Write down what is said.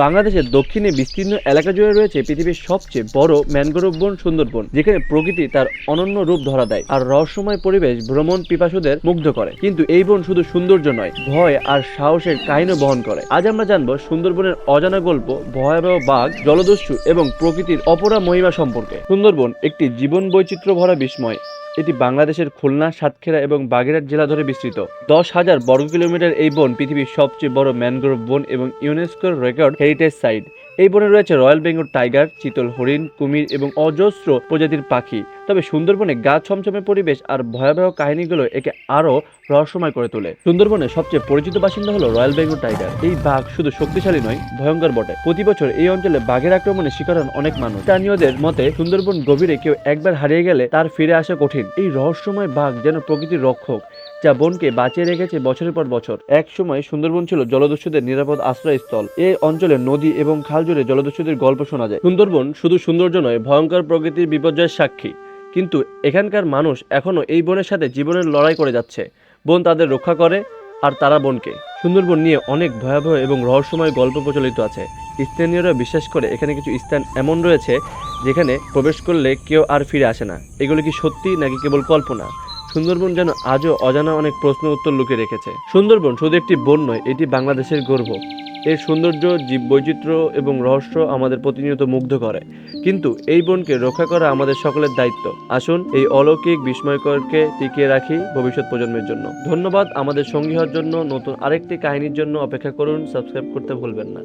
বাংলাদেশের দক্ষিণে বিস্তীর্ণ এলাকা জুড়ে রয়েছে পৃথিবীর সবচেয়ে বড় ম্যানগ্রোভ বন সুন্দরবন, যেখানে প্রকৃতি তার অনন্য রূপ ধরা দেয় আর রহস্যময় পরিবেশ ভ্রমণ পিপাসুদের মুগ্ধ করে। কিন্তু এই বন শুধু সৌন্দর্য নয়, ভয় আর সাহসের কাহিনীও বহন করে। আজ আমরা জানবো সুন্দরবনের অজানা গল্প, ভয়াবহ বাঘ, জলদস্যু এবং প্রকৃতির অপরা মহিমা সম্পর্কে। সুন্দরবন একটি জীবন বৈচিত্র্য ভরা বিস্ময়। এটি বাংলাদেশের খুলনা, সাতক্ষীরা এবং বাগেরহাট জেলা ধরে বিস্তৃত। 10,000 বর্গ কিলোমিটার এই বন পৃথিবীর সবচেয়ে বড় ম্যানগ্রোভ বন এবং ইউনেস্কোর রেকর্ড হেরিটেজ সাইট। এই বনে রয়েছে রয়্যাল বেঙ্গল টাইগার, চিতল হরিণ, কুমির এবং অজস্র প্রজাতির পাখি। তবে সুন্দরবনে গা ছমছমে পরিবেশ আর ভয়াবহ কাহিনীগুলো একে আরো রহস্যময় করে তোলে। সুন্দরবনের সবচেয়ে পরিচিত বাসিন্দা হলো রয়্যাল বেঙ্গল টাইগার। এই বাঘ শুধু শক্তিশালী নয়, ভয়ঙ্কর বটে। প্রতি বছর এই অঞ্চলে বাঘের আক্রমণে শিকার হন অনেক মানুষ। স্থানীয়দের মতে সুন্দরবন গভীরে কেউ একবার হারিয়ে গেলে তার ফিরে আসা কঠিন। এই রহস্যময় বাঘ যেন প্রকৃতির রক্ষক, যা বনকে বাঁচিয়ে রেখেছে বছরের পর বছর। এক সময় সুন্দরবন ছিল জলদস্যুদের নিরাপদ আশ্রয়স্থল। এই অঞ্চলে নদী এবং খাল জুড়ে জলদস্যুদের গল্প শোনা যায়। সুন্দরবন শুধু সৌন্দর্য নয়, ভয়ঙ্কর প্রকৃতির বিপর্যয়ের সাক্ষী। কিন্তু এখানকার মানুষ এখনো এই বনের সাথে জীবনের লড়াই করে যাচ্ছে। বন তাদের রক্ষা করে আর তারা বনকে। সুন্দরবন নিয়ে অনেক ভয়াবহ এবং রহস্যময় গল্প প্রচলিত আছে। স্থানীয়রা বিশ্বাস করে এখানে কিছু স্থান এমন রয়েছে যেখানে প্রবেশ করলে কেউ আর ফিরে আসে না। এগুলো কি সত্যি নাকি কেবল কল্পনা? সুন্দরবন যেন আজও অজানা অনেক প্রশ্ন উত্তর লুকিয়ে রেখেছে। সুন্দরবন শুধু একটি বন নয়, এটি বাংলাদেশের গর্ব। এর সৌন্দর্য, জীব বৈচিত্র্য এবং রহস্য আমাদের প্রতিনিয়ত মুগ্ধ করে। কিন্তু এই বনকে রক্ষা করা আমাদের সকলের দায়িত্ব। আসুন এই অলৌকিক বিস্ময়করকে টিকিয়ে রাখি ভবিষ্যৎ প্রজন্মের জন্য। ধন্যবাদ আমাদের সঙ্গী হওয়ার জন্য। নতুন আরেকটি কাহিনীর জন্য অপেক্ষা করুন। সাবস্ক্রাইব করতে ভুলবেন না।